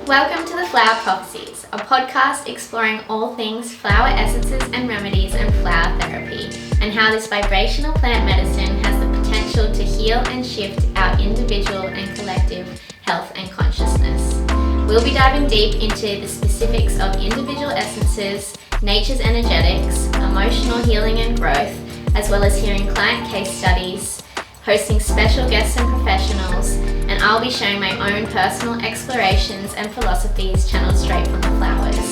Welcome to the Flower Prophecies, a podcast exploring all things flower essences and remedies and flower therapy, and how this vibrational plant medicine has the potential to heal and shift our individual and collective health and consciousness. We'll be diving deep into the specifics of individual essences, nature's energetics, emotional healing and growth, as well as hearing client case studies, hosting special guests and professionals, and I'll be sharing my own personal explorations and philosophies channeled straight from the flowers.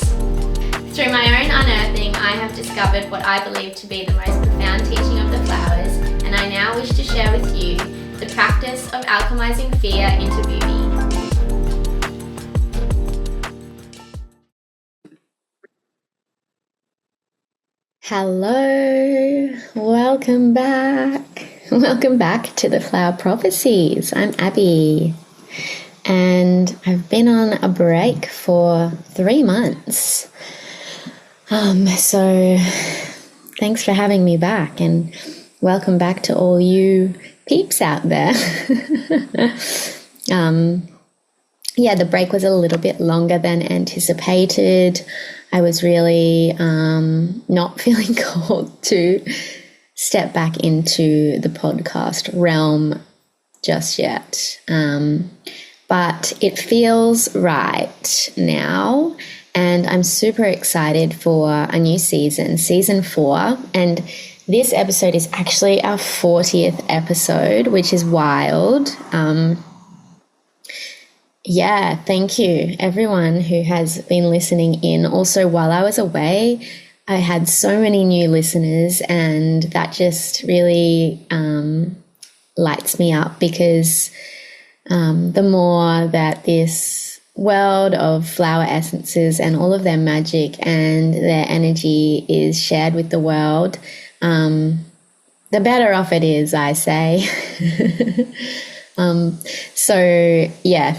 Through my own unearthing, I have discovered what I believe to be the most profound teaching of the flowers, and I now wish to share with you the practice of alchemizing fear into beauty. Hello, welcome back. Welcome back to the Flower Prophecies. I'm Abby, and I've been on a break for 3 months. So thanks for having me back, and welcome back to all you peeps out there. The break was a little bit longer than anticipated. I was really not feeling called to step back into the podcast realm just yet. But it feels right now, and I'm super excited for a new season 4. And this episode is actually our 40th episode, which is wild. Thank you everyone who has been listening in. Also, while I was away, I had so many new listeners, and that just really lights me up, because the more that this world of flower essences and all of their magic and their energy is shared with the world, the better off it is, I say.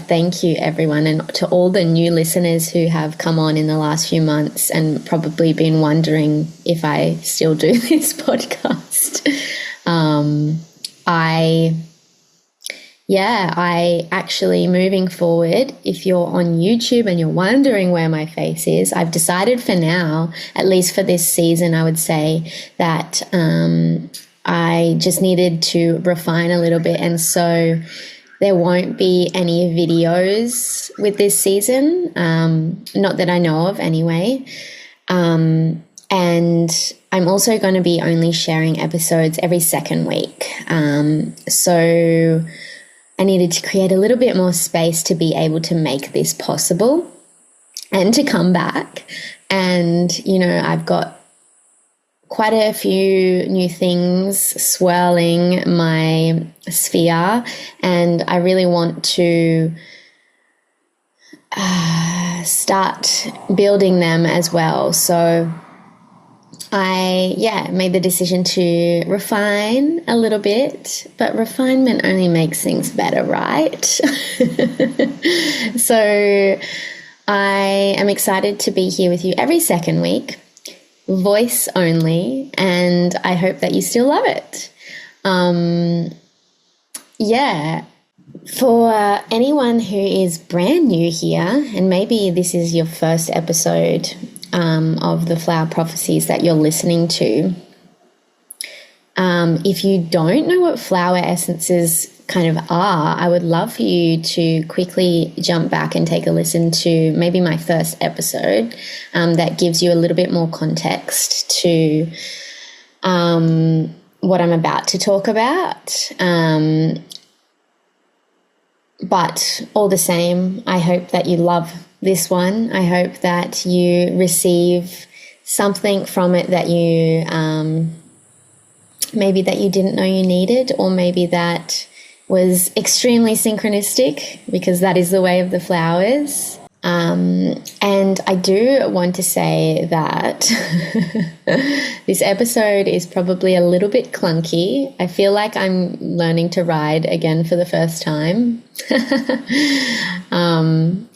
Thank you everyone, and to all the new listeners who have come on in the last few months and probably been wondering if I still do this podcast. I actually, moving forward, if you're on YouTube and you're wondering where my face is, I've decided for now, at least for this season, I would say that I just needed to refine a little bit, and so there won't be any videos with this season, not that I know of anyway. And I'm also going to be only sharing episodes every second week. So I needed to create a little bit more space to be able to make this possible and to come back. And, I've got quite a few new things swirling my sphere, and I really want to start building them as well. So I made the decision to refine a little bit, but refinement only makes things better, right? So I am excited to be here with you every second week, voice only, and I hope that you still love it. For anyone who is brand new here, and maybe this is your first episode of the Flower Prophecies that you're listening to, if you don't know what flower essences kind of are, I would love for you to quickly jump back and take a listen to maybe my first episode that gives you a little bit more context to what I'm about to talk about. But all the same, I hope that you love this one. I hope that you receive something from it that you maybe that you didn't know you needed, or maybe that was extremely synchronistic, because that is the way of the flowers. And I do want to say that this episode is probably a little bit clunky. I feel like I'm learning to ride again for the first time,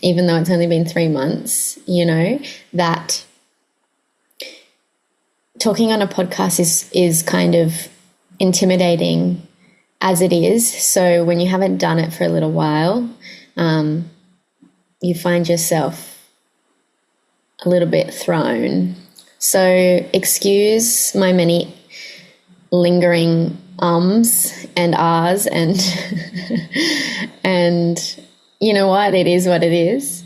even though it's only been 3 months. That talking on a podcast is kind of intimidating as it is. So when you haven't done it for a little while, you find yourself a little bit thrown. So excuse my many lingering ums and ahs and and you know what, it is what it is.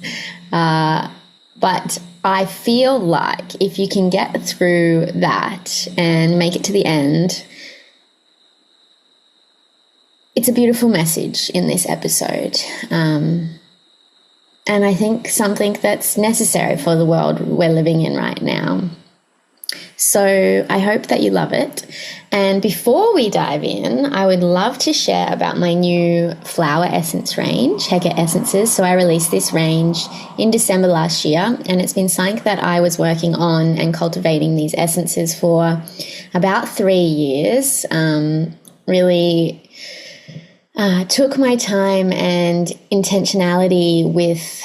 But I feel like if you can get through that and make it to the end, it's a beautiful message in this episode. And I think something that's necessary for the world we're living in right now. So I hope that you love it. And before we dive in, I would love to share about my new flower essence range, Heka Essences. So I released this range in December last year, and it's been something that I was working on and cultivating these essences for about 3 years. Really took my time and intentionality with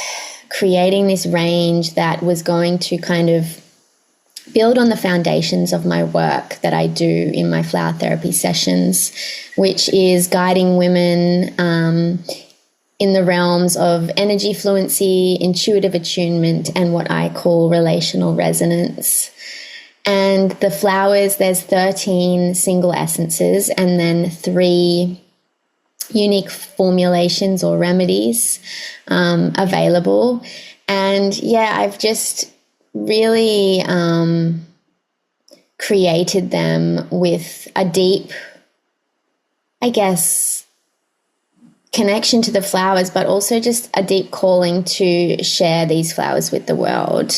creating this range that was going to kind of build on the foundations of my work that I do in my flower therapy sessions, which is guiding women in the realms of energy fluency, intuitive attunement, and what I call relational resonance. And the flowers, there's 13 single essences and then 3 unique formulations or remedies available. And yeah, I've just really created them with a deep, I guess, connection to the flowers, but also just a deep calling to share these flowers with the world.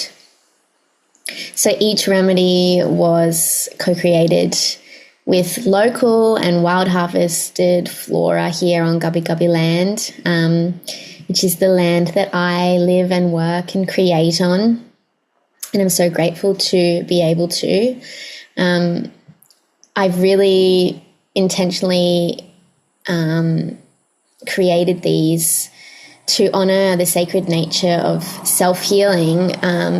So each remedy was co-created with local and wild harvested flora here on Gubbi Gubbi land, which is the land that I live and work and create on. And I'm so grateful to be able to. I've really intentionally created these to honor the sacred nature of self-healing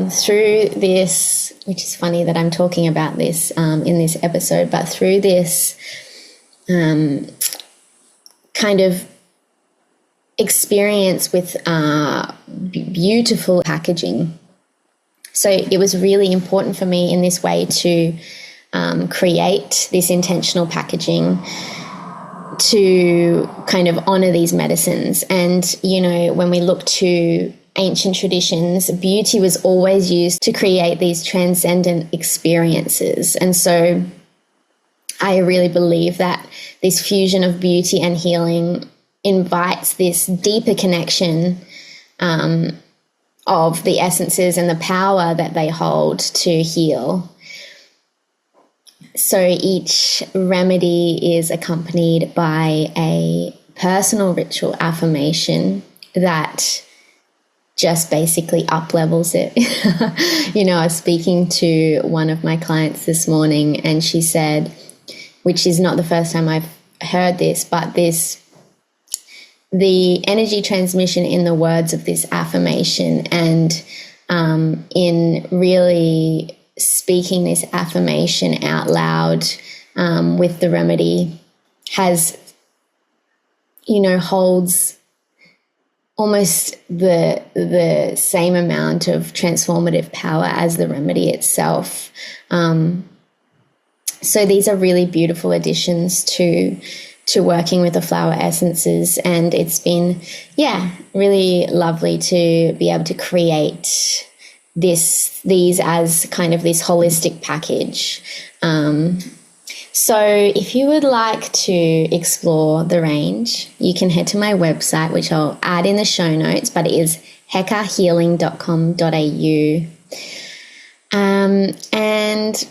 through this, which is funny that I'm talking about this in this episode, but through this kind of experience with beautiful packaging. So it was really important for me in this way to create this intentional packaging to kind of honor these medicines. And, you know, when we look to ancient traditions, beauty was always used to create these transcendent experiences. And so I really believe that this fusion of beauty and healing invites this deeper connection of the essences and the power that they hold to heal. So each remedy is accompanied by a personal ritual affirmation that just basically up-levels it. You know, I was speaking to one of my clients this morning and she said, which is not the first time I've heard this, but the energy transmission in the words of this affirmation and in really speaking this affirmation out loud with the remedy has, you know, holds almost the same amount of transformative power as the remedy itself. So these are really beautiful additions to working with the flower essences, and it's been, really lovely to be able to create these as kind of this holistic package. So if you would like to explore the range, you can head to my website, which I'll add in the show notes, but it is hekahealing.com.au. And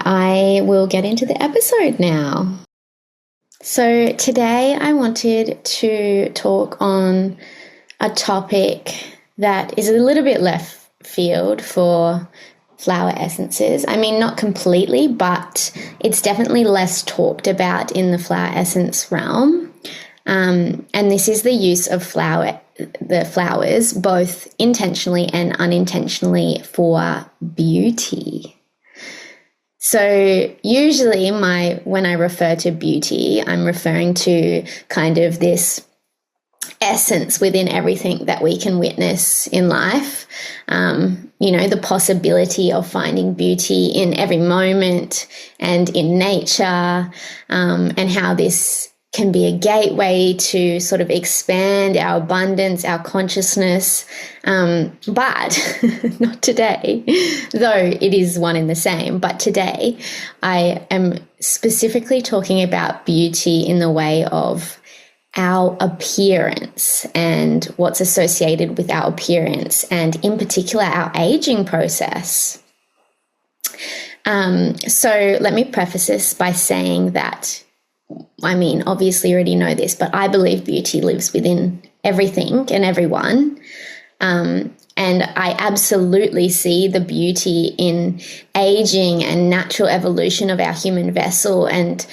I will get into the episode now. So today I wanted to talk on a topic that is a little bit left field for flower essences. I mean, not completely, but it's definitely less talked about in the flower essence realm. And this is the use of the flowers, both intentionally and unintentionally, for beauty. So usually when I refer to beauty, I'm referring to kind of this essence within everything that we can witness in life. The possibility of finding beauty in every moment and in nature, and how this can be a gateway to sort of expand our abundance, our consciousness. But not today, though it is one and the same. But today I am specifically talking about beauty in the way of our appearance and what's associated with our appearance, and in particular our aging process. So let me preface this by saying that, obviously you already know this, but I believe beauty lives within everything and everyone. And I absolutely see the beauty in aging and natural evolution of our human vessel. And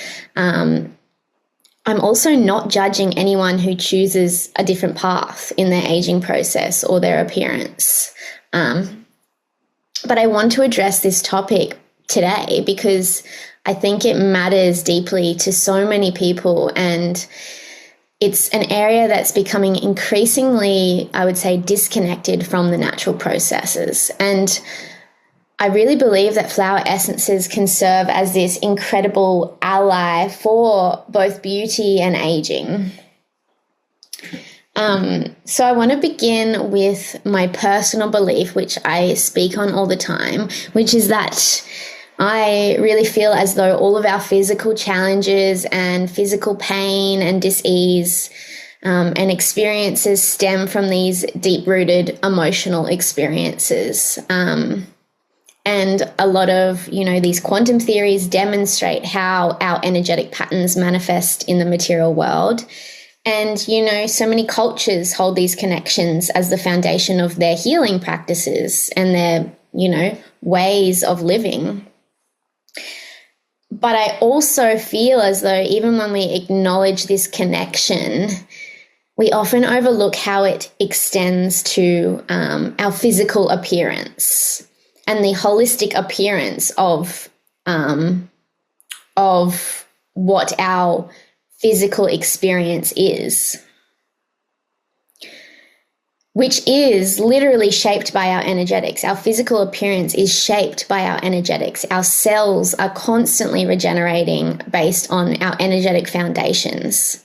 I'm also not judging anyone who chooses a different path in their aging process or their appearance. But I want to address this topic today because I think it matters deeply to so many people, and it's an area that's becoming increasingly, I would say, disconnected from the natural processes. And I really believe that flower essences can serve as this incredible ally for both beauty and aging. So I want to begin with my personal belief, which I speak on all the time, which is that I really feel as though all of our physical challenges and physical pain and dis-ease and experiences stem from these deep-rooted emotional experiences. And a lot of, these quantum theories demonstrate how our energetic patterns manifest in the material world. And, so many cultures hold these connections as the foundation of their healing practices and their, ways of living. But I also feel as though even when we acknowledge this connection, we often overlook how it extends to our physical appearance and the holistic appearance of what our physical experience is, which is literally shaped by our energetics. Our physical appearance is shaped by our energetics. Our cells are constantly regenerating based on our energetic foundations.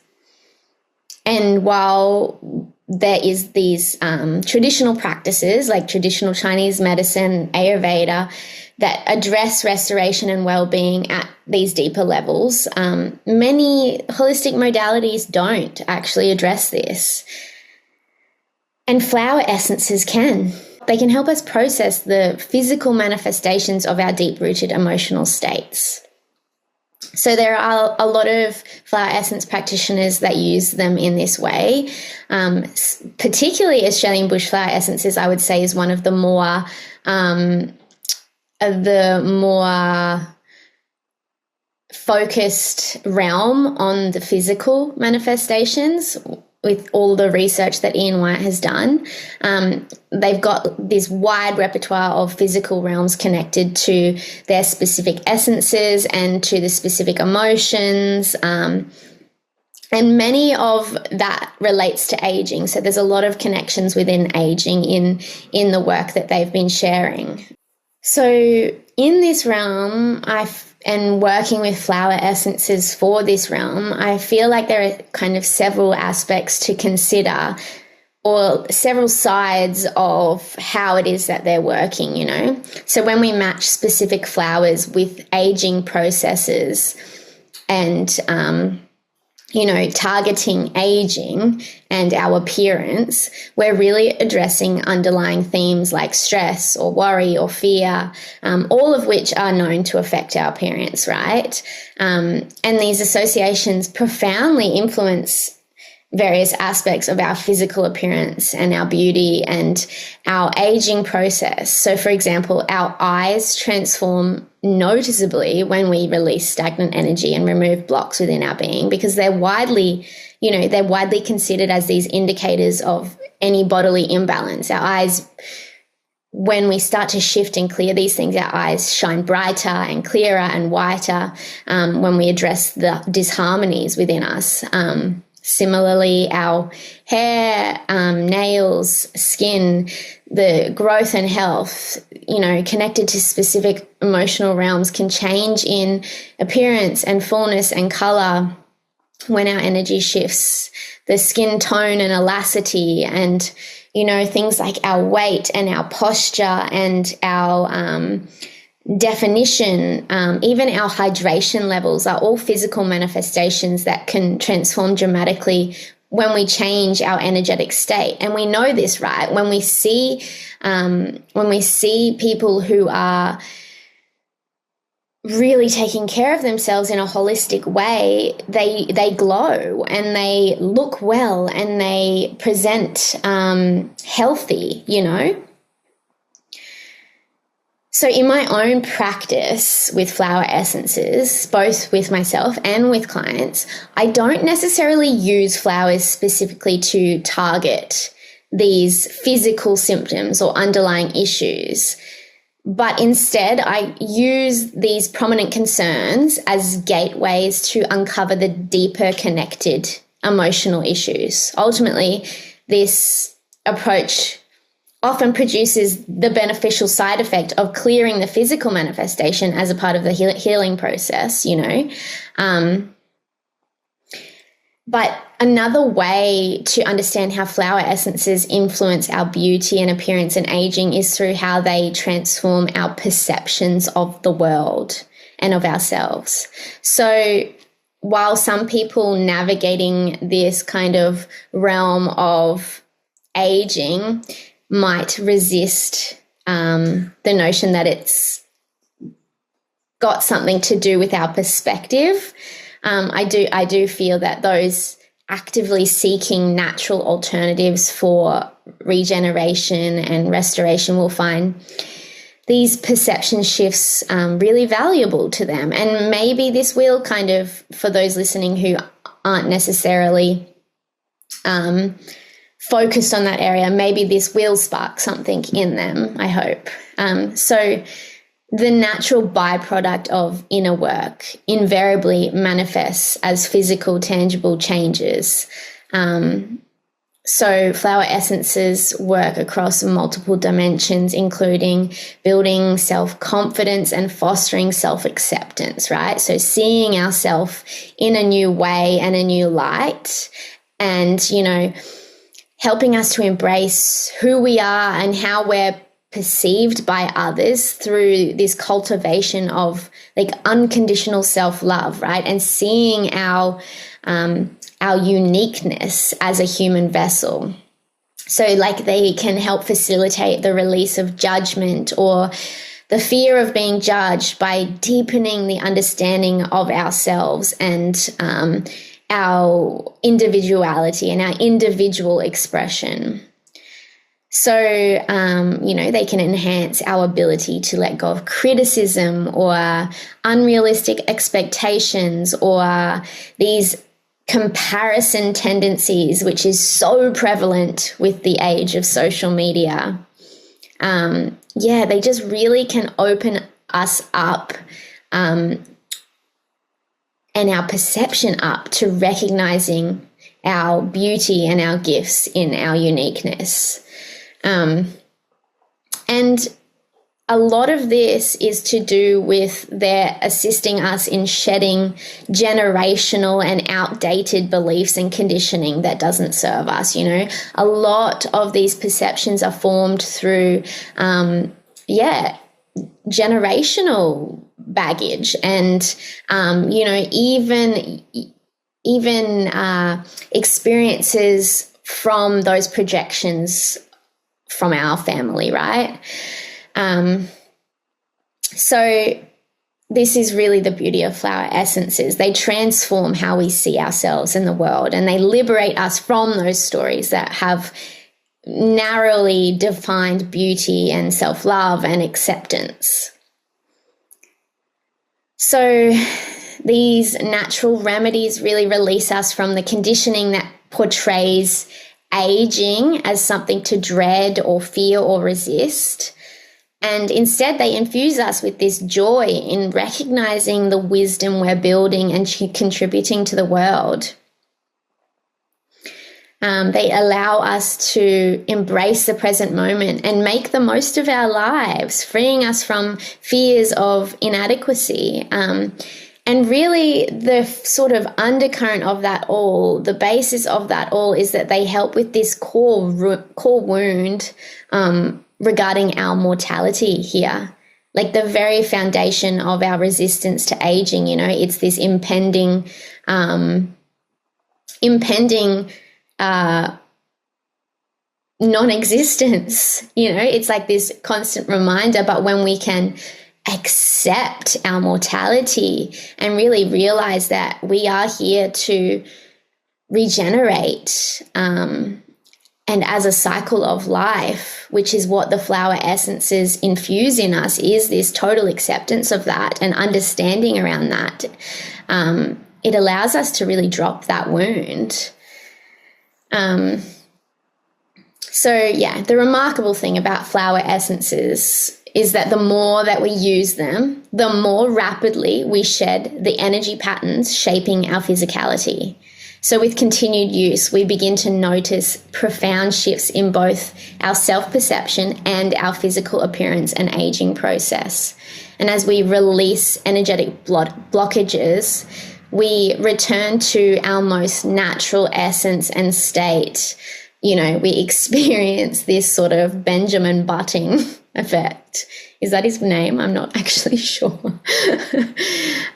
And while there is these traditional practices like traditional Chinese medicine, Ayurveda, that address restoration and well-being at these deeper levels, many holistic modalities don't actually address this. And flower essences can. They can help us process the physical manifestations of our deep-rooted emotional states. So there are a lot of flower essence practitioners that use them in this way. Particularly Australian bush flower essences, I would say, is one of the more focused realm on the physical manifestations. With all the research that Ian White has done, they've got this wide repertoire of physical realms connected to their specific essences and to the specific emotions. And many of that relates to aging. So there's a lot of connections within aging in the work that they've been sharing. So in this realm, and working with flower essences for this realm, I feel like there are kind of several aspects to consider, or several sides of how it is that they're working, So when we match specific flowers with aging processes and, targeting aging and our appearance, we're really addressing underlying themes like stress or worry or fear, all of which are known to affect our appearance, right? And these associations profoundly influence various aspects of our physical appearance and our beauty and our aging process. So, for example, our eyes transform noticeably when we release stagnant energy and remove blocks within our being, because they're widely considered as these indicators of any bodily imbalance. Our eyes, when we start to shift and clear these things, our eyes shine brighter and clearer and whiter when we address the disharmonies within us. Similarly, our hair, nails, skin, the growth and health, connected to specific emotional realms, can change in appearance and fullness and color when our energy shifts. The skin tone and elasticity, and things like our weight and our posture and our definition, even our hydration levels, are all physical manifestations that can transform dramatically when we change our energetic state. And we know this, right? When we see people who are really taking care of themselves in a holistic way, they glow and they look well and they present healthy, So in my own practice with flower essences, both with myself and with clients, I don't necessarily use flowers specifically to target these physical symptoms or underlying issues. But instead, I use these prominent concerns as gateways to uncover the deeper connected emotional issues. Ultimately, this approach often produces the beneficial side effect of clearing the physical manifestation as a part of the healing process, But another way to understand how flower essences influence our beauty and appearance and aging is through how they transform our perceptions of the world and of ourselves. So while some people navigating this kind of realm of aging might resist the notion that it's got something to do with our perspective, I do feel that those actively seeking natural alternatives for regeneration and restoration will find these perception shifts really valuable to them. And maybe this will kind of, for those listening who aren't necessarily focused on that area, maybe this will spark something in them, I hope. So the natural byproduct of inner work invariably manifests as physical, tangible changes. So flower essences work across multiple dimensions, including building self-confidence and fostering self-acceptance, right? So seeing ourselves in a new way and a new light, and, helping us to embrace who we are and how we're perceived by others through this cultivation of unconditional self-love, right? And seeing our uniqueness as a human vessel. So they can help facilitate the release of judgment or the fear of being judged by deepening the understanding of ourselves and our individuality and our individual expression. So, they can enhance our ability to let go of criticism or unrealistic expectations or these comparison tendencies, which is so prevalent with the age of social media. They just really can open us up and our perception up to recognizing our beauty and our gifts in our uniqueness. And a lot of this is to do with their assisting us in shedding generational and outdated beliefs and conditioning that doesn't serve us. A lot of these perceptions are formed through, generational baggage and, even experiences from those projections from our family, right? So this is really the beauty of flower essences. They transform how we see ourselves in the world, and they liberate us from those stories that have narrowly defined beauty and self-love and acceptance. So these natural remedies really release us from the conditioning that portrays aging as something to dread or fear or resist. And instead, they infuse us with this joy in recognizing the wisdom we're building and contributing to the world. They allow us to embrace the present moment and make the most of our lives, freeing us from fears of inadequacy. And really, the sort of undercurrent of that all, the basis of that all, is that they help with this core wound regarding our mortality here. Like the very foundation of our resistance to aging, it's this impending non-existence. It's like this constant reminder. But when we can accept our mortality and really realize that we are here to regenerate, and as a cycle of life, which is what the flower essences infuse in us, is this total acceptance of that and understanding around that. It allows us to really drop that wound. The remarkable thing about flower essences is that the more that we use them, the more rapidly we shed the energy patterns shaping our physicality. So with continued use, we begin to notice profound shifts in both our self-perception and our physical appearance and aging process. And as we release energetic blockages, we return to our most natural essence and state. We experience this sort of Benjamin Butting effect. Is that his name? I'm not actually sure.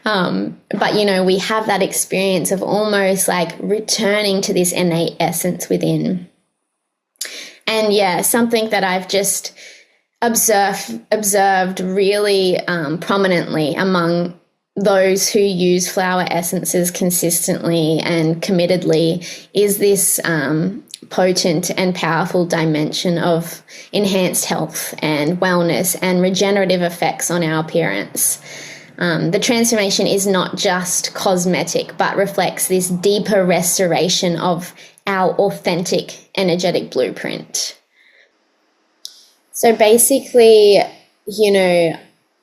But, we have that experience of almost like returning to this innate essence within. And something that I've just observed really prominently among those who use flower essences consistently and committedly is this potent and powerful dimension of enhanced health and wellness and regenerative effects on our appearance. The transformation is not just cosmetic, but reflects this deeper restoration of our authentic energetic blueprint. So basically,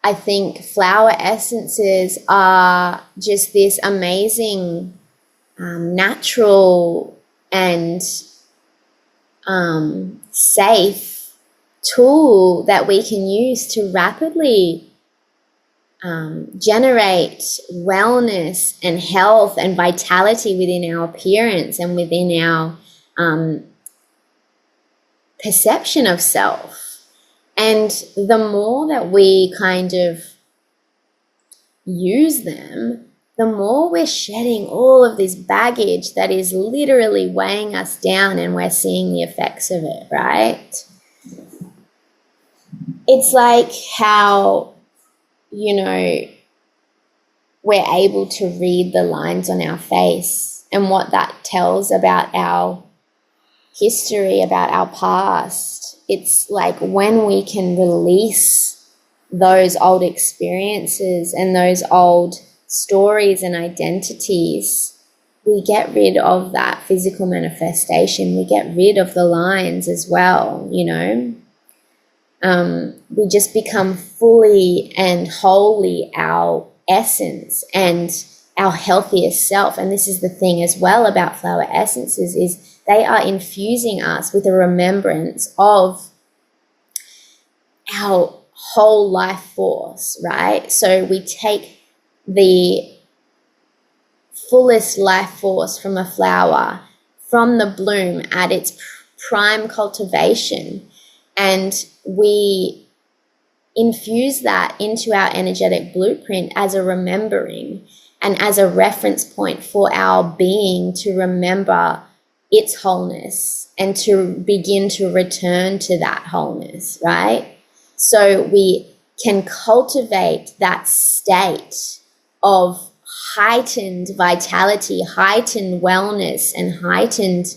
I think flower essences are just this amazing natural and safe tool that we can use to rapidly generate wellness and health and vitality within our appearance and within our perception of self. And the more that we kind of use them, the more we're shedding all of this baggage that is literally weighing us down, and we're seeing the effects of it, right? It's like how, we're able to read the lines on our face and what that tells about our history, about our past. It's like when we can release those old experiences and those old stories and identities, we get rid of that physical manifestation. We get rid of the lines as well, we just become fully and wholly our essence and our healthiest self. And this is the thing as well about flower essences, is they are infusing us with a remembrance of our whole life force, right? So we take the fullest life force from a flower, from the bloom at its prime cultivation, and we infuse that into our energetic blueprint as a remembering and as a reference point for our being to remember its wholeness and to begin to return to that wholeness, right? So we can cultivate that state of heightened vitality, heightened wellness, and heightened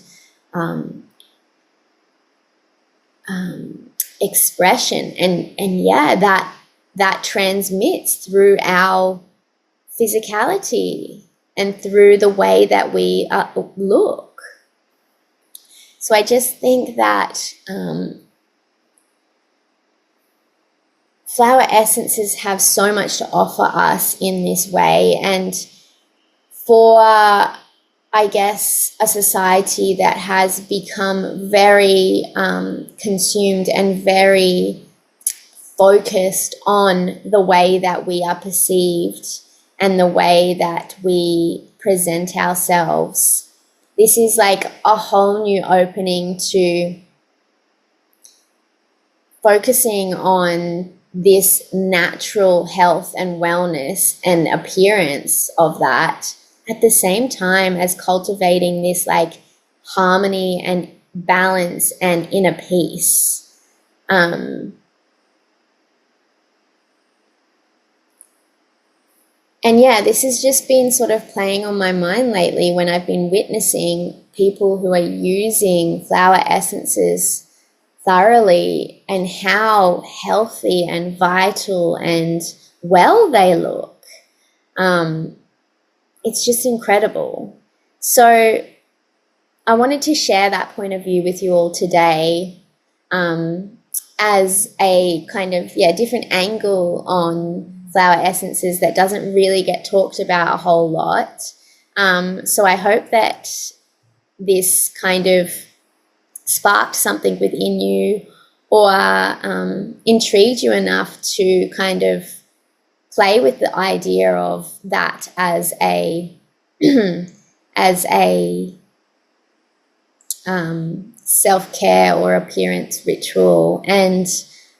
expression, and that transmits through our physicality and through the way that we look. So I just think that flower essences have so much to offer us in this way, and for I guess, a society that has become very consumed and very focused on the way that we are perceived and the way that we present ourselves. This is like a whole new opening to focusing on this natural health and wellness and appearance of that, at the same time as cultivating this like harmony and balance and inner peace. And yeah, this has just been sort of playing on my mind lately when I've been witnessing people who are using flower essences thoroughly and how healthy and vital and well they look. It's just incredible. So I wanted to share that point of view with you all today, as a kind of, different angle on flower essences that doesn't really get talked about a whole lot. So I hope that this kind of sparked something within you, or intrigued you enough to kind of play with the idea of that as a as a self-care or appearance ritual, and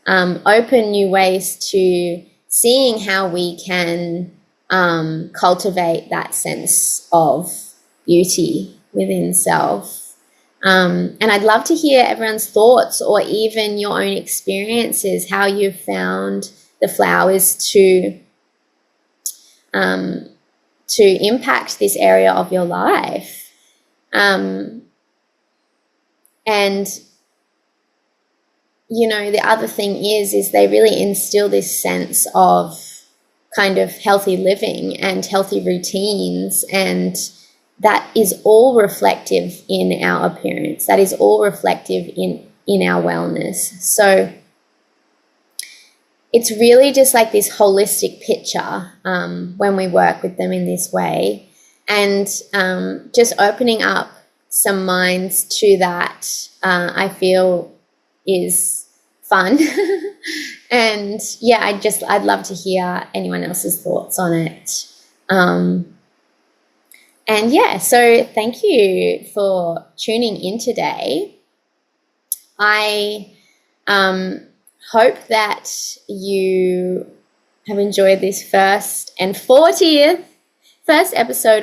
open new ways to seeing how we can cultivate that sense of beauty within self. And I'd love to hear everyone's thoughts, or even your own experiences, how you've found the flowers to impact this area of your life. And, you know, the other thing is they really instill this sense of kind of healthy living and healthy routines, and that is all reflective in our appearance. That is all reflective in our wellness. So it's really just like this holistic picture when we work with them in this way, and just opening up some minds to that, I feel is fun. And yeah, I'd love to hear anyone else's thoughts on it. And yeah, so thank you for tuning in today. I hope that you have enjoyed this first episode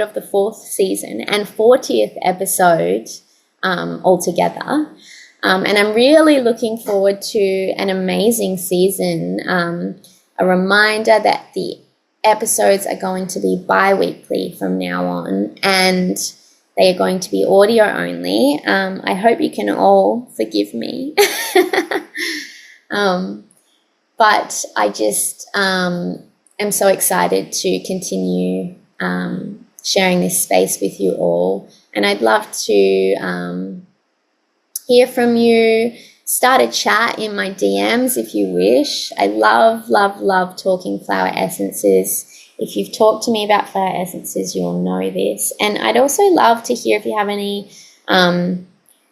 of the 4th season and 40th episode altogether. And I'm really looking forward to an amazing season. A reminder that the episodes are going to be bi-weekly from now on, and they are going to be audio only. I hope you can all forgive me. But I just am so excited to continue sharing this space with you all. And I'd love to hear from you. Start a chat in my DMs if you wish. I love, love, love talking flower essences. If you've talked to me about flower essences, you'll know this. And I'd also love to hear if you have any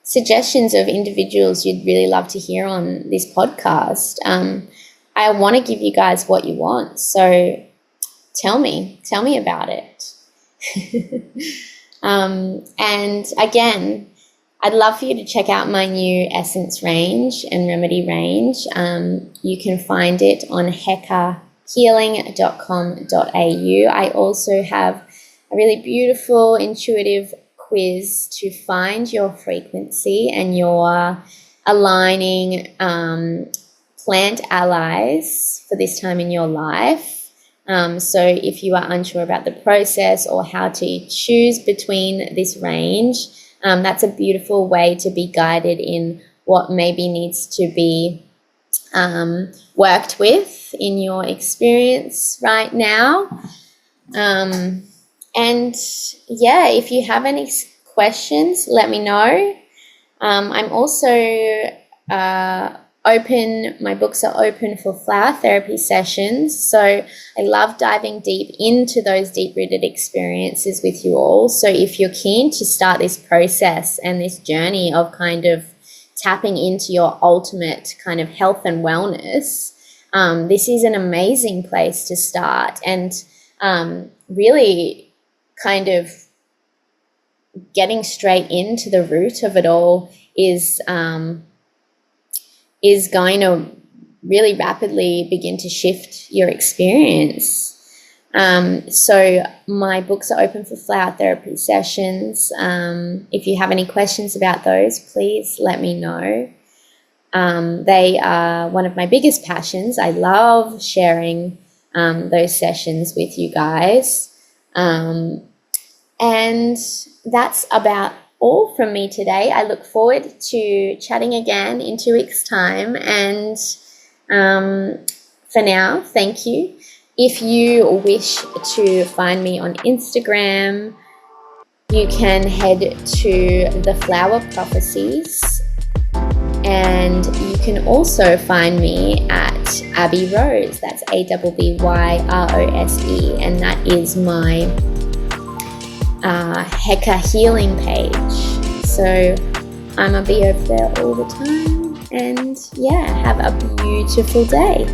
suggestions of individuals you'd really love to hear on this podcast. I want to give you guys what you want. So tell me about it. And again, I'd love for you to check out my new essence range and remedy range. You can find it on hekahealing.com.au. I also have a really beautiful intuitive quiz to find your frequency and your aligning plant allies for this time in your life. So if you are unsure about the process or how to choose between this range, that's a beautiful way to be guided in what maybe needs to be worked with in your experience right now. And yeah, if you have any questions, let me know. I'm also My books are open for flower therapy sessions. So I love diving deep into those deep-rooted experiences with you all. So if you're keen to start this process and this journey of kind of tapping into your ultimate kind of health and wellness, this is an amazing place to start, and really kind of getting straight into the root of it all is going to really rapidly begin to shift your experience. So my books are open for flower therapy sessions. If you have any questions about those, please let me know. They are one of my biggest passions. I love sharing those sessions with you guys. And that's about all from me today. I look forward to chatting again in 2 weeks' time. And for now, thank you. If you wish to find me on Instagram, you can head to the Flower Prophecies. And you can also find me at Abby Rose. That's ABBYROSE. And that is my Heka healing page. So I'm gonna be over there all the time. And yeah, have a beautiful day.